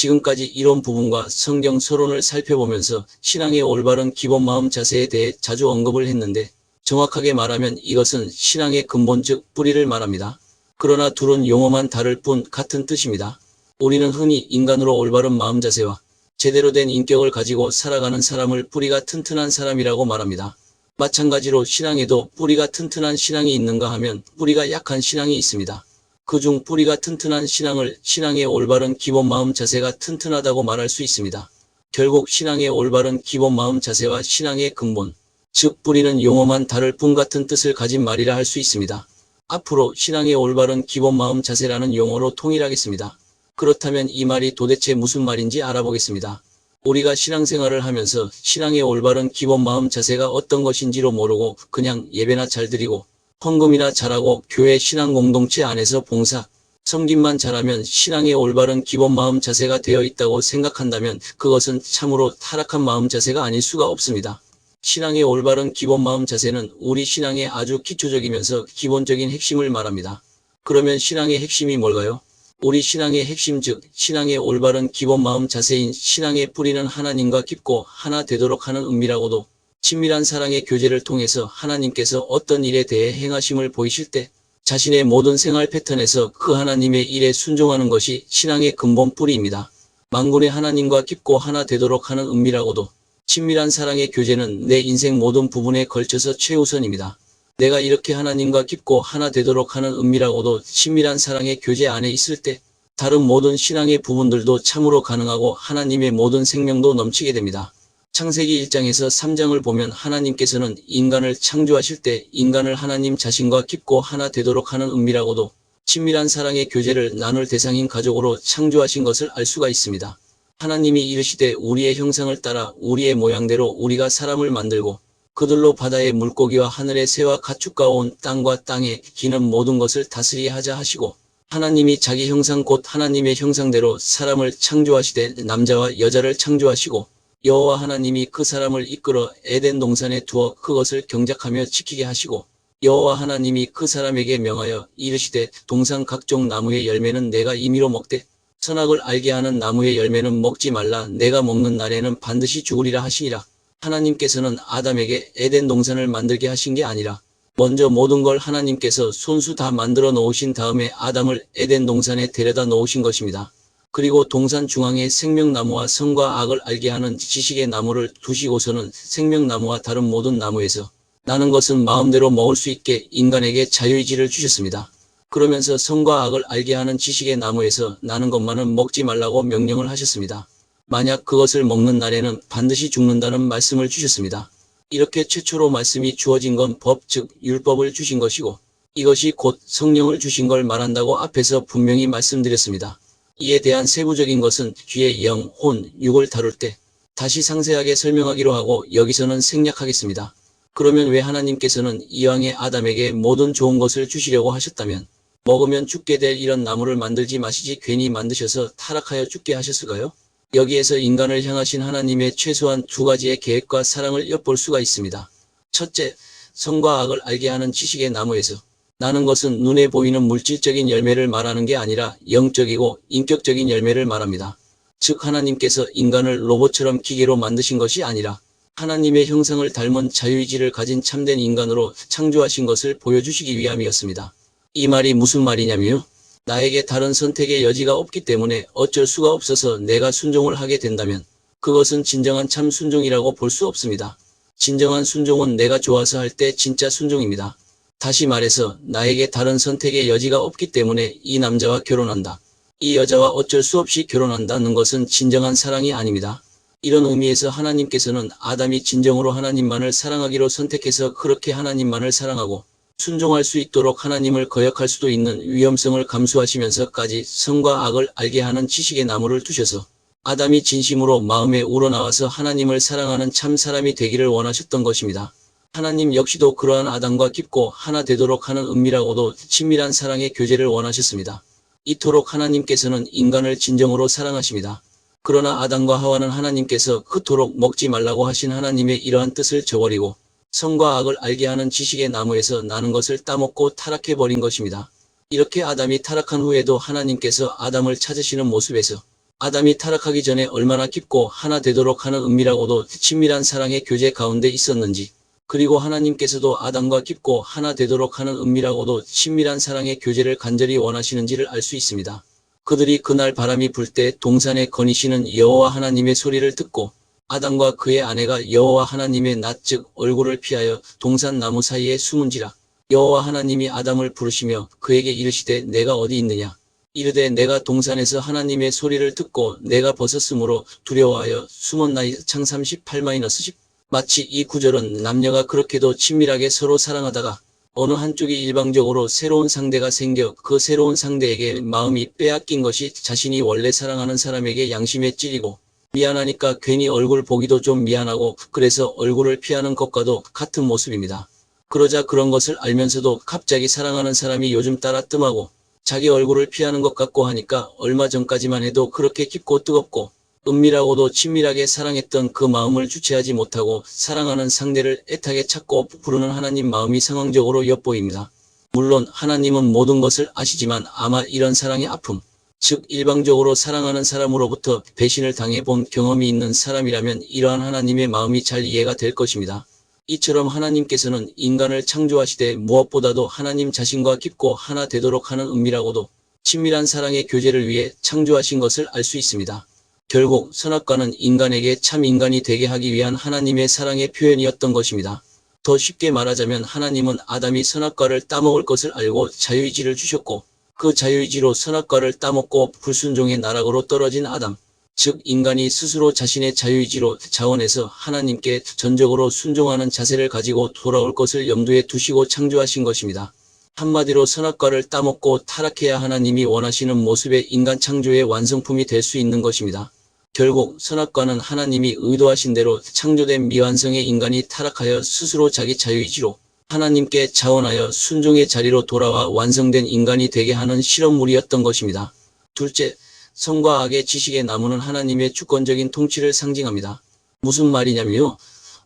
지금까지 이론 부분과 성경 서론을 살펴보면서 신앙의 올바른 기본 마음 자세에 대해 자주 언급을 했는데 정확하게 말하면 이것은 신앙의 근본 즉 뿌리를 말합니다. 그러나 둘은 용어만 다를 뿐 같은 뜻입니다. 우리는 흔히 인간으로 올바른 마음 자세와 제대로 된 인격을 가지고 살아가는 사람을 뿌리가 튼튼한 사람이라고 말합니다. 마찬가지로 신앙에도 뿌리가 튼튼한 신앙이 있는가 하면 뿌리가 약한 신앙이 있습니다. 그중 뿌리가 튼튼한 신앙을 신앙의 올바른 기본 마음 자세가 튼튼하다고 말할 수 있습니다. 결국 신앙의 올바른 기본 마음 자세와 신앙의 근본, 즉 뿌리는 용어만 다를 뿐 같은 뜻을 가진 말이라 할 수 있습니다. 앞으로 신앙의 올바른 기본 마음 자세라는 용어로 통일하겠습니다. 그렇다면 이 말이 도대체 무슨 말인지 알아보겠습니다. 우리가 신앙생활을 하면서 신앙의 올바른 기본 마음 자세가 어떤 것인지로 모르고 그냥 예배나 잘 드리고 헌금이나 잘하고 교회 신앙 공동체 안에서 봉사, 섬김만 잘하면 신앙의 올바른 기본 마음 자세가 되어 있다고 생각한다면 그것은 참으로 타락한 마음 자세가 아닐 수가 없습니다. 신앙의 올바른 기본 마음 자세는 우리 신앙의 아주 기초적이면서 기본적인 핵심을 말합니다. 그러면 신앙의 핵심이 뭘까요? 우리 신앙의 핵심 즉 신앙의 올바른 기본 마음 자세인 신앙의 뿌리는 하나님과 깊고 하나 되도록 하는 은밀하고도 친밀한 사랑의 교제를 통해서 하나님께서 어떤 일에 대해 행하심을 보이실 때 자신의 모든 생활 패턴에서 그 하나님의 일에 순종하는 것이 신앙의 근본 뿌리입니다. 만군의 하나님과 깊고 하나 되도록 하는 은밀하고도 친밀한 사랑의 교제는 내 인생 모든 부분에 걸쳐서 최우선입니다. 내가 이렇게 하나님과 깊고 하나 되도록 하는 은밀하고도 친밀한 사랑의 교제 안에 있을 때 다른 모든 신앙의 부분들도 참으로 가능하고 하나님의 모든 생명도 넘치게 됩니다. 창세기 1장에서 3장을 보면 하나님께서는 인간을 창조하실 때 인간을 하나님 자신과 깊고 하나 되도록 하는 은밀하고도 친밀한 사랑의 교제를 나눌 대상인 가족으로 창조하신 것을 알 수가 있습니다. 하나님이 이르시되 우리의 형상을 따라 우리의 모양대로 우리가 사람을 만들고 그들로 바다의 물고기와 하늘의 새와 가축과 온 땅과 땅에 기는 모든 것을 다스리게 하자 하시고 하나님이 자기 형상 곧 하나님의 형상대로 사람을 창조하시되 남자와 여자를 창조하시고 여호와 하나님이 그 사람을 이끌어 에덴 동산에 두어 그것을 경작하며 지키게 하시고 여호와 하나님이 그 사람에게 명하여 이르시되 동산 각종 나무의 열매는 내가 임의로 먹되 선악을 알게 하는 나무의 열매는 먹지 말라 내가 먹는 날에는 반드시 죽으리라 하시니라. 하나님께서는 아담에게 에덴 동산을 만들게 하신 게 아니라 먼저 모든 걸 하나님께서 손수 다 만들어 놓으신 다음에 아담을 에덴 동산에 데려다 놓으신 것입니다. 그리고 동산 중앙에 생명나무와 선과 악을 알게 하는 지식의 나무를 두시고서는 생명나무와 다른 모든 나무에서 나는 것은 마음대로 먹을 수 있게 인간에게 자유의지를 주셨습니다. 그러면서 선과 악을 알게 하는 지식의 나무에서 나는 것만은 먹지 말라고 명령을 하셨습니다. 만약 그것을 먹는 날에는 반드시 죽는다는 말씀을 주셨습니다. 이렇게 최초로 말씀이 주어진 건 법 즉 율법을 주신 것이고 이것이 곧 성령을 주신 걸 말한다고 앞에서 분명히 말씀드렸습니다. 이에 대한 세부적인 것은 뒤에 영, 혼, 육을 다룰 때 다시 상세하게 설명하기로 하고 여기서는 생략하겠습니다. 그러면 왜 하나님께서는 이왕에 아담에게 모든 좋은 것을 주시려고 하셨다면 먹으면 죽게 될 이런 나무를 만들지 마시지 괜히 만드셔서 타락하여 죽게 하셨을까요? 여기에서 인간을 향하신 하나님의 최소한 두 가지의 계획과 사랑을 엿볼 수가 있습니다. 첫째, 선과 악을 알게 하는 지식의 나무에서 나는 것은 눈에 보이는 물질적인 열매를 말하는 게 아니라 영적이고 인격적인 열매를 말합니다. 즉 하나님께서 인간을 로봇처럼 기계로 만드신 것이 아니라 하나님의 형상을 닮은 자유의지를 가진 참된 인간으로 창조하신 것을 보여주시기 위함이었습니다. 이 말이 무슨 말이냐면요. 나에게 다른 선택의 여지가 없기 때문에 어쩔 수가 없어서 내가 순종을 하게 된다면 그것은 진정한 참 순종이라고 볼 수 없습니다. 진정한 순종은 내가 좋아서 할 때 진짜 순종입니다. 다시 말해서 나에게 다른 선택의 여지가 없기 때문에 이 남자와 결혼한다. 이 여자와 어쩔 수 없이 결혼한다는 것은 진정한 사랑이 아닙니다. 이런 의미에서 하나님께서는 아담이 진정으로 하나님만을 사랑하기로 선택해서 그렇게 하나님만을 사랑하고 순종할 수 있도록 하나님을 거역할 수도 있는 위험성을 감수하시면서까지 선과 악을 알게 하는 지식의 나무를 두셔서 아담이 진심으로 마음에 우러나와서 하나님을 사랑하는 참 사람이 되기를 원하셨던 것입니다. 하나님 역시도 그러한 아담과 깊고 하나 되도록 하는 은밀하고도 친밀한 사랑의 교제를 원하셨습니다. 이토록 하나님께서는 인간을 진정으로 사랑하십니다. 그러나 아담과 하와는 하나님께서 그토록 먹지 말라고 하신 하나님의 이러한 뜻을 저버리고 선과 악을 알게 하는 지식의 나무에서 나는 것을 따먹고 타락해버린 것입니다. 이렇게 아담이 타락한 후에도 하나님께서 아담을 찾으시는 모습에서 아담이 타락하기 전에 얼마나 깊고 하나 되도록 하는 은밀하고도 친밀한 사랑의 교제 가운데 있었는지, 그리고 하나님께서도 아담과 깊고 하나 되도록 하는 은밀하고도 친밀한 사랑의 교제를 간절히 원하시는지를 알 수 있습니다. 그들이 그날 바람이 불 때 동산에 거니시는 여호와 하나님의 소리를 듣고 아담과 그의 아내가 여호와 하나님의 낯 즉 얼굴을 피하여 동산 나무 사이에 숨은지라. 여호와 하나님이 아담을 부르시며 그에게 이르시되 내가 어디 있느냐. 이르되 내가 동산에서 하나님의 소리를 듣고 내가 벗었으므로 두려워하여 숨었나이다. 창 38-10. 마치 이 구절은 남녀가 그렇게도 친밀하게 서로 사랑하다가 어느 한쪽이 일방적으로 새로운 상대가 생겨 그 새로운 상대에게 마음이 빼앗긴 것이 자신이 원래 사랑하는 사람에게 양심에 찔리고 미안하니까 괜히 얼굴 보기도 좀 미안하고 그래서 얼굴을 피하는 것과도 같은 모습입니다. 그러자 그런 것을 알면서도 갑자기 사랑하는 사람이 요즘 따라 뜸하고 자기 얼굴을 피하는 것 같고 하니까 얼마 전까지만 해도 그렇게 깊고 뜨겁고 은밀하고도 친밀하게 사랑했던 그 마음을 주체하지 못하고 사랑하는 상대를 애타게 찾고 부르는 하나님 마음이 상황적으로 엿보입니다. 물론 하나님은 모든 것을 아시지만 아마 이런 사랑의 아픔, 즉 일방적으로 사랑하는 사람으로부터 배신을 당해본 경험이 있는 사람이라면 이러한 하나님의 마음이 잘 이해가 될 것입니다. 이처럼 하나님께서는 인간을 창조하시되 무엇보다도 하나님 자신과 깊고 하나 되도록 하는 은밀하고도 친밀한 사랑의 교제를 위해 창조하신 것을 알 수 있습니다. 결국 선악과는 인간에게 참 인간이 되게 하기 위한 하나님의 사랑의 표현이었던 것입니다. 더 쉽게 말하자면 하나님은 아담이 선악과를 따먹을 것을 알고 자유의지를 주셨고 그 자유의지로 선악과를 따먹고 불순종의 나락으로 떨어진 아담, 즉 인간이 스스로 자신의 자유의지로 자원해서 하나님께 전적으로 순종하는 자세를 가지고 돌아올 것을 염두에 두시고 창조하신 것입니다. 한마디로 선악과를 따먹고 타락해야 하나님이 원하시는 모습의 인간 창조의 완성품이 될 수 있는 것입니다. 결국 선악과는 하나님이 의도하신 대로 창조된 미완성의 인간이 타락하여 스스로 자기 자유의지로 하나님께 자원하여 순종의 자리로 돌아와 완성된 인간이 되게 하는 실험물이었던 것입니다. 둘째, 선과 악의 지식의 나무는 하나님의 주권적인 통치를 상징합니다. 무슨 말이냐면요.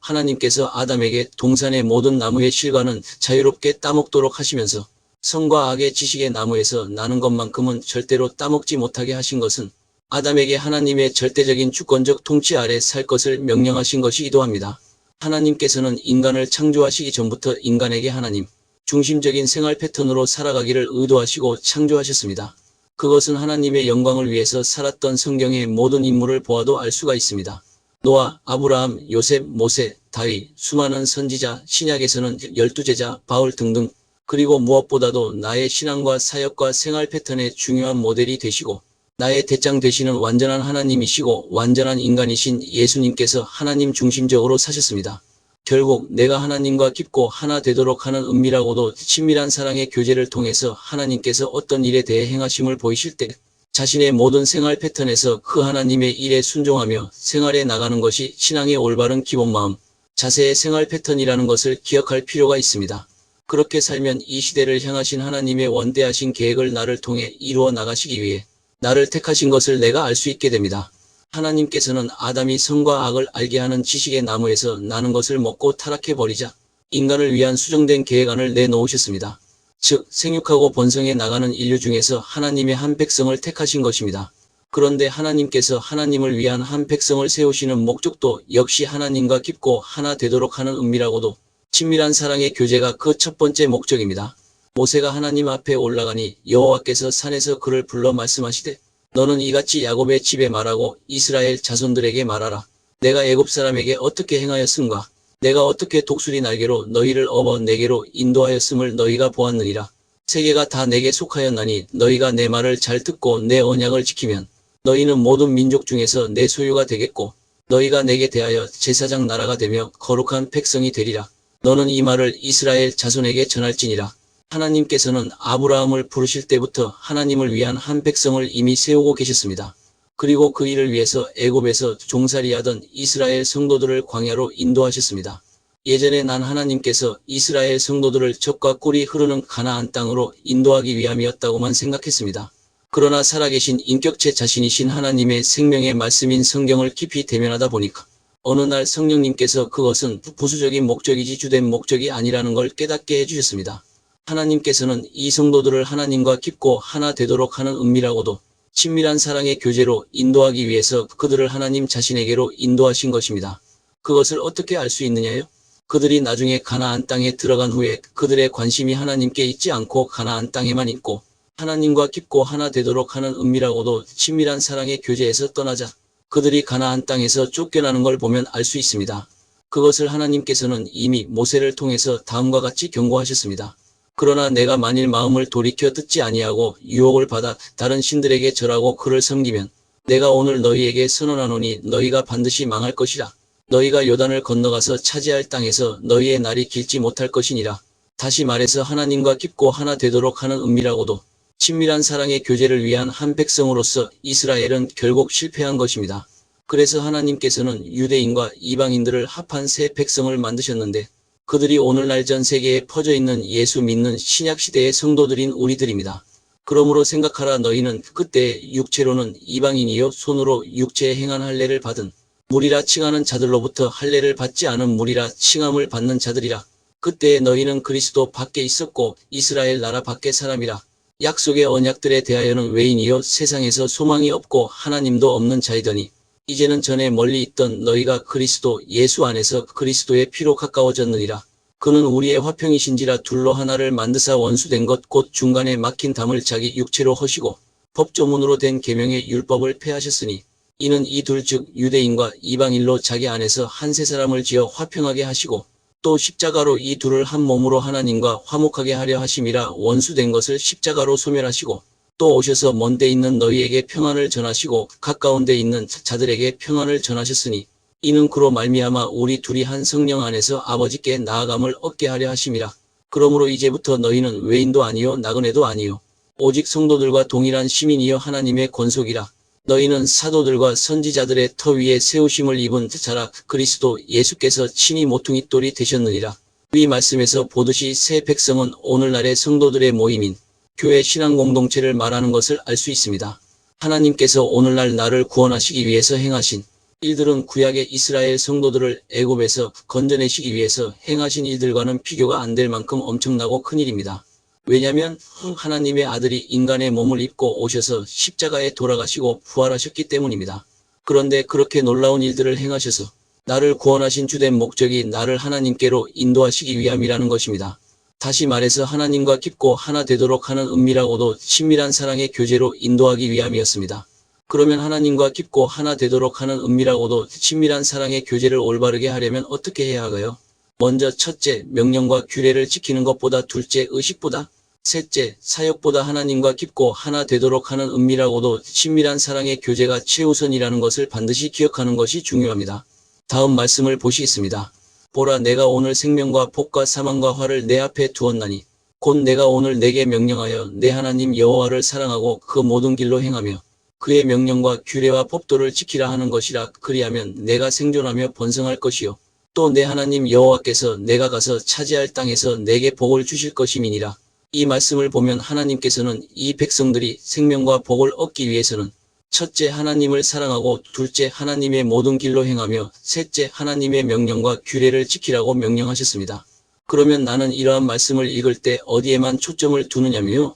하나님께서 아담에게 동산의 모든 나무의 실과는 자유롭게 따먹도록 하시면서 선과 악의 지식의 나무에서 나는 것만큼은 절대로 따먹지 못하게 하신 것은 아담에게 하나님의 절대적인 주권적 통치 아래 살 것을 명령하신 것이기도 합니다. 하나님께서는 인간을 창조하시기 전부터 인간에게 하나님 중심적인 생활 패턴으로 살아가기를 의도하시고 창조하셨습니다. 그것은 하나님의 영광을 위해서 살았던 성경의 모든 인물을 보아도 알 수가 있습니다. 노아, 아브라함, 요셉, 모세, 다윗, 수많은 선지자, 신약에서는 12제자, 바울 등등, 그리고 무엇보다도 나의 신앙과 사역과 생활 패턴의 중요한 모델이 되시고 나의 대장 되시는 완전한 하나님이시고 완전한 인간이신 예수님께서 하나님 중심적으로 사셨습니다. 결국 내가 하나님과 깊고 하나 되도록 하는 은밀하고도 친밀한 사랑의 교제를 통해서 하나님께서 어떤 일에 대해 행하심을 보이실 때 자신의 모든 생활 패턴에서 그 하나님의 일에 순종하며 생활해 나가는 것이 신앙의 올바른 기본 마음, 자세의 생활 패턴이라는 것을 기억할 필요가 있습니다. 그렇게 살면 이 시대를 향하신 하나님의 원대하신 계획을 나를 통해 이루어 나가시기 위해 나를 택하신 것을 내가 알 수 있게 됩니다. 하나님께서는 아담이 선과 악을 알게 하는 지식의 나무에서 나는 것을 먹고 타락해버리자 인간을 위한 수정된 계획안을 내놓으셨습니다. 즉 생육하고 번성해 나가는 인류 중에서 하나님의 한 백성을 택하신 것입니다. 그런데 하나님께서 하나님을 위한 한 백성을 세우시는 목적도 역시 하나님과 깊고 하나 되도록 하는 은밀하고도 친밀한 사랑의 교제가 그 첫 번째 목적입니다. 모세가 하나님 앞에 올라가니 여호와께서 산에서 그를 불러 말씀하시되 너는 이같이 야곱의 집에 말하고 이스라엘 자손들에게 말하라. 내가 애굽 사람에게 어떻게 행하였음과 내가 어떻게 독수리 날개로 너희를 업어 내게로 인도하였음을 너희가 보았느니라. 세계가 다 내게 속하였나니 너희가 내 말을 잘 듣고 내 언약을 지키면 너희는 모든 민족 중에서 내 소유가 되겠고 너희가 내게 대하여 제사장 나라가 되며 거룩한 백성이 되리라. 너는 이 말을 이스라엘 자손에게 전할지니라. 하나님께서는 아브라함을 부르실 때부터 하나님을 위한 한 백성을 이미 세우고 계셨습니다. 그리고 그 일을 위해서 애굽에서 종살이하던 이스라엘 성도들을 광야로 인도하셨습니다. 예전에 난 하나님께서 이스라엘 성도들을 젖과 꿀이 흐르는 가나안 땅으로 인도하기 위함이었다고만 생각했습니다. 그러나 살아계신 인격체 자신이신 하나님의 생명의 말씀인 성경을 깊이 대면하다 보니까 어느 날 성령님께서 그것은 부수적인 목적이지 주된 목적이 아니라는 걸 깨닫게 해주셨습니다. 하나님께서는 이 성도들을 하나님과 깊고 하나 되도록 하는 은밀하고도 친밀한 사랑의 교제로 인도하기 위해서 그들을 하나님 자신에게로 인도하신 것입니다. 그것을 어떻게 알 수 있느냐요? 그들이 나중에 가나안 땅에 들어간 후에 그들의 관심이 하나님께 있지 않고 가나안 땅에만 있고 하나님과 깊고 하나 되도록 하는 은밀하고도 친밀한 사랑의 교제에서 떠나자 그들이 가나안 땅에서 쫓겨나는 걸 보면 알 수 있습니다. 그것을 하나님께서는 이미 모세를 통해서 다음과 같이 경고하셨습니다. 그러나 내가 만일 마음을 돌이켜 듣지 아니하고 유혹을 받아 다른 신들에게 절하고 그를 섬기면 내가 오늘 너희에게 선언하노니 너희가 반드시 망할 것이라. 너희가 요단을 건너가서 차지할 땅에서 너희의 날이 길지 못할 것이니라. 다시 말해서 하나님과 깊고 하나 되도록 하는 은밀하고도 친밀한 사랑의 교제를 위한 한 백성으로서 이스라엘은 결국 실패한 것입니다. 그래서 하나님께서는 유대인과 이방인들을 합한 새 백성을 만드셨는데 그들이 오늘날 전 세계에 퍼져 있는 예수 믿는 신약시대의 성도들인 우리들입니다. 그러므로 생각하라. 너희는 그때 육체로는 이방인이요 손으로 육체에 행한 할례를 받은 무리라 칭하는 자들로부터 할례를 받지 않은 무리라 칭함을 받는 자들이라. 그때 너희는 그리스도 밖에 있었고 이스라엘 나라 밖의 사람이라. 약속의 언약들에 대하여는 외인이요 세상에서 소망이 없고 하나님도 없는 자이더니 이제는 전에 멀리 있던 너희가 그리스도 예수 안에서 그리스도의 피로 가까워졌느니라. 그는 우리의 화평이신지라 둘로 하나를 만드사 원수된 것 곧 중간에 막힌 담을 자기 육체로 허시고 법조문으로 된 계명의 율법을 폐하셨으니 이는 이 둘 즉 유대인과 이방인로 자기 안에서 한 세 사람을 지어 화평하게 하시고 또 십자가로 이 둘을 한 몸으로 하나님과 화목하게 하려 하심이라. 원수된 것을 십자가로 소멸하시고 또 오셔서 먼 데 있는 너희에게 평안을 전하시고 가까운 데 있는 자들에게 평안을 전하셨으니 이는 그로 말미암아 우리 둘이 한 성령 안에서 아버지께 나아감을 얻게 하려 하심이라. 그러므로 이제부터 너희는 외인도 아니요 나그네도 아니요 오직 성도들과 동일한 시민이요 하나님의 권속이라. 너희는 사도들과 선지자들의 터 위에 세우심을 입은 자라. 그리스도 예수께서 친히 모퉁이 돌이 되셨느니라. 이 말씀에서 보듯이 새 백성은 오늘날의 성도들의 모임인 교회 신앙 공동체를 말하는 것을 알 수 있습니다. 하나님께서 오늘날 나를 구원하시기 위해서 행하신 일들은 구약의 이스라엘 성도들을 애굽에서 건져내시기 위해서 행하신 일들과는 비교가 안 될 만큼 엄청나고 큰 일입니다. 왜냐하면 하나님의 아들이 인간의 몸을 입고 오셔서 십자가에 돌아가시고 부활하셨기 때문입니다. 그런데 그렇게 놀라운 일들을 행하셔서 나를 구원하신 주된 목적이 나를 하나님께로 인도하시기 위함이라는 것입니다. 다시 말해서 하나님과 깊고 하나 되도록 하는 은밀하고도 친밀한 사랑의 교제로 인도하기 위함이었습니다. 그러면 하나님과 깊고 하나 되도록 하는 은밀하고도 친밀한 사랑의 교제를 올바르게 하려면 어떻게 해야 하고요? 먼저 첫째, 명령과 규례를 지키는 것보다 둘째, 의식보다 셋째, 사역보다 하나님과 깊고 하나 되도록 하는 은밀하고도 친밀한 사랑의 교제가 최우선이라는 것을 반드시 기억하는 것이 중요합니다. 다음 말씀을 보시겠습니다. 보라, 내가 오늘 생명과 복과 사망과 화를 내 앞에 두었나니 곧 내가 오늘 내게 명령하여 내 하나님 여호와를 사랑하고 그 모든 길로 행하며 그의 명령과 규례와 법도를 지키라 하는 것이라. 그리하면 내가 생존하며 번성할 것이요 또 내 하나님 여호와께서 내가 가서 차지할 땅에서 내게 복을 주실 것임이니라. 이 말씀을 보면 하나님께서는 이 백성들이 생명과 복을 얻기 위해서는 첫째, 하나님을 사랑하고 둘째, 하나님의 모든 길로 행하며 셋째, 하나님의 명령과 규례를 지키라고 명령하셨습니다. 그러면 나는 이러한 말씀을 읽을 때 어디에만 초점을 두느냐면요,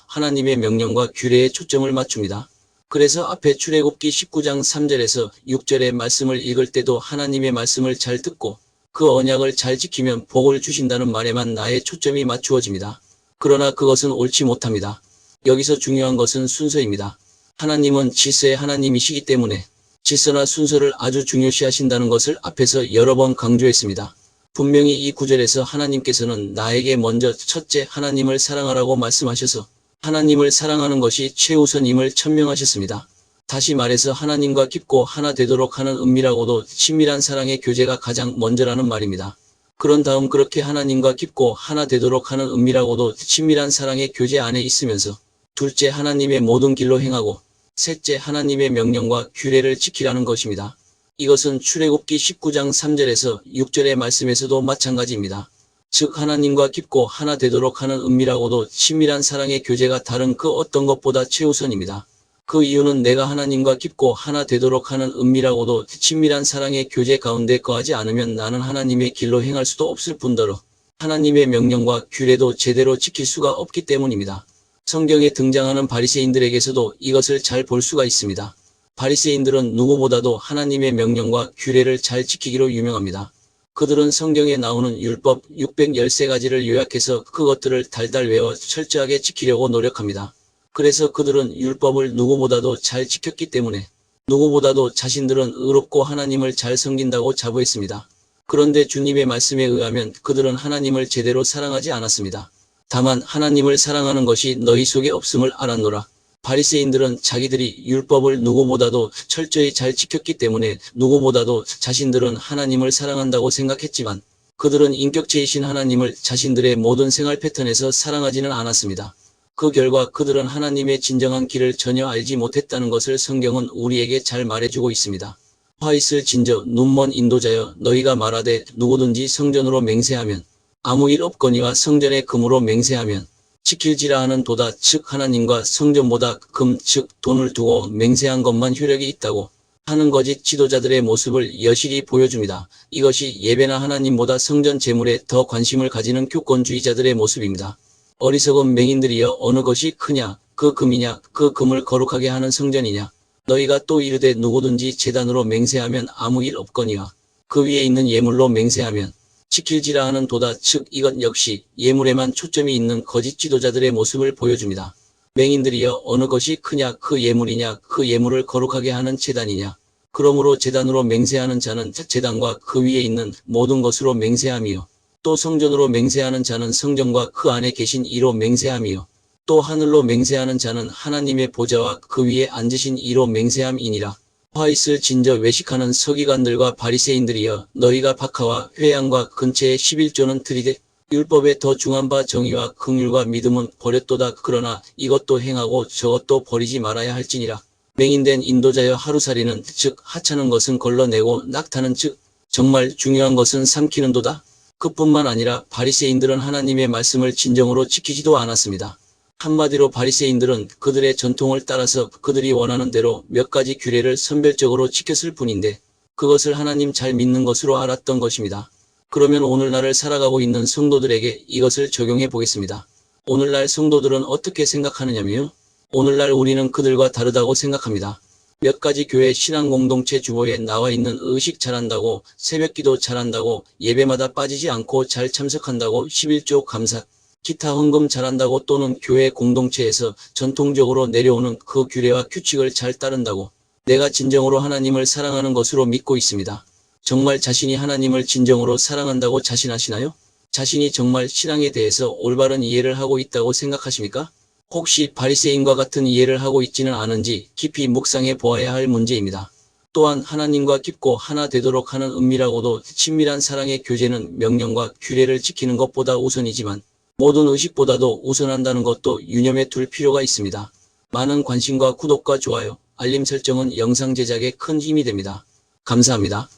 하나님의 명령과 규례에 초점을 맞춥니다. 그래서 앞에 출애굽기 19장 3절에서 6절의 말씀을 읽을 때도 하나님의 말씀을 잘 듣고 그 언약을 잘 지키면 복을 주신다는 말에만 나의 초점이 맞추어집니다. 그러나 그것은 옳지 못합니다. 여기서 중요한 것은 순서입니다. 하나님은 질서의 하나님이시기 때문에 질서나 순서를 아주 중요시하신다는 것을 앞에서 여러 번 강조했습니다. 분명히 이 구절에서 하나님께서는 나에게 먼저 첫째 하나님을 사랑하라고 말씀하셔서 하나님을 사랑하는 것이 최우선임을 천명하셨습니다. 다시 말해서 하나님과 깊고 하나 되도록 하는 은밀하고도 친밀한 사랑의 교제가 가장 먼저라는 말입니다. 그런 다음 그렇게 하나님과 깊고 하나 되도록 하는 은밀하고도 친밀한 사랑의 교제 안에 있으면서 둘째 하나님의 모든 길로 행하고 셋째 하나님의 명령과 규례를 지키라는 것입니다. 이것은 출애굽기 19장 3절에서 6절의 말씀에서도 마찬가지입니다. 즉 하나님과 깊고 하나 되도록 하는 은밀하고도 친밀한 사랑의 교제가 다른 그 어떤 것보다 최우선입니다. 그 이유는 내가 하나님과 깊고 하나 되도록 하는 은밀하고도 친밀한 사랑의 교제 가운데 거하지 않으면 나는 하나님의 길로 행할 수도 없을 뿐더러 하나님의 명령과 규례도 제대로 지킬 수가 없기 때문입니다. 성경에 등장하는 바리새인들에게서도 이것을 잘 볼 수가 있습니다. 바리새인들은 누구보다도 하나님의 명령과 규례를 잘 지키기로 유명합니다. 그들은 성경에 나오는 율법 613가지를 요약해서 그것들을 달달 외워 철저하게 지키려고 노력합니다. 그래서 그들은 율법을 누구보다도 잘 지켰기 때문에 누구보다도 자신들은 의롭고 하나님을 잘 섬긴다고 자부했습니다. 그런데 주님의 말씀에 의하면 그들은 하나님을 제대로 사랑하지 않았습니다. 다만 하나님을 사랑하는 것이 너희 속에 없음을 알았노라. 바리새인들은 자기들이 율법을 누구보다도 철저히 잘 지켰기 때문에 누구보다도 자신들은 하나님을 사랑한다고 생각했지만 그들은 인격체이신 하나님을 자신들의 모든 생활 패턴에서 사랑하지는 않았습니다. 그 결과 그들은 하나님의 진정한 길을 전혀 알지 못했다는 것을 성경은 우리에게 잘 말해주고 있습니다. 화 있을 진저 눈먼 인도자여 너희가 말하되 누구든지 성전으로 맹세하면 아무 일 없거니와 성전의 금으로 맹세하면 지킬지라 하는 도다. 즉 하나님과 성전보다 금 즉 돈을 두고 맹세한 것만 효력이 있다고 하는 거짓 지도자들의 모습을 여실히 보여줍니다. 이것이 예배나 하나님보다 성전 제물에 더 관심을 가지는 교권주의자들의 모습입니다. 어리석은 맹인들이여 어느 것이 크냐 그 금이냐 그 금을 거룩하게 하는 성전이냐. 너희가 또 이르되 누구든지 제단으로 맹세하면 아무 일 없거니와 그 위에 있는 예물로 맹세하면 지킬지라 하는 도다. 즉 이것 역시 예물에만 초점이 있는 거짓 지도자들의 모습을 보여줍니다. 맹인들이여 어느 것이 크냐 그 예물이냐 그 예물을 거룩하게 하는 제단이냐. 그러므로 제단으로 맹세하는 자는 제단과 그 위에 있는 모든 것으로 맹세함이요 또 성전으로 맹세하는 자는 성전과 그 안에 계신 이로 맹세함이요 또 하늘로 맹세하는 자는 하나님의 보좌와 그 위에 앉으신 이로 맹세함이니라. 화 있을 진저 외식하는 서기관들과 바리새인들이여 너희가 박하와 회양과 근처에 11조는 들이되 율법에 더 중한 바 정의와 긍휼과 믿음은 버렸도다. 그러나 이것도 행하고 저것도 버리지 말아야 할지니라. 맹인된 인도자여 하루살이는 즉 하찮은 것은 걸러내고 낙타는 즉 정말 중요한 것은 삼키는도다. 그뿐만 아니라 바리새인들은 하나님의 말씀을 진정으로 지키지도 않았습니다. 한마디로 바리새인들은 그들의 전통을 따라서 그들이 원하는 대로 몇 가지 규례를 선별적으로 지켰을 뿐인데 그것을 하나님 잘 믿는 것으로 알았던 것입니다. 그러면 오늘날을 살아가고 있는 성도들에게 이것을 적용해 보겠습니다. 오늘날 성도들은 어떻게 생각하느냐면요. 오늘날 우리는 그들과 다르다고 생각합니다. 몇 가지 교회 신앙 공동체 주보에 나와 있는 의식 잘한다고, 새벽기도 잘한다고, 예배마다 빠지지 않고 잘 참석한다고, 11조 감사, 기타 헌금 잘한다고 또는 교회 공동체에서 전통적으로 내려오는 그 규례와 규칙을 잘 따른다고 내가 진정으로 하나님을 사랑하는 것으로 믿고 있습니다. 정말 자신이 하나님을 진정으로 사랑한다고 자신하시나요? 자신이 정말 신앙에 대해서 올바른 이해를 하고 있다고 생각하십니까? 혹시 바리새인과 같은 이해를 하고 있지는 않은지 깊이 묵상해 보아야 할 문제입니다. 또한 하나님과 깊고 하나 되도록 하는 은밀하고도 친밀한 사랑의 교제는 명령과 규례를 지키는 것보다 우선이지만 모든 의식보다도 우선한다는 것도 유념해 둘 필요가 있습니다. 많은 관심과 구독과 좋아요, 알림 설정은 영상 제작에 큰 힘이 됩니다. 감사합니다.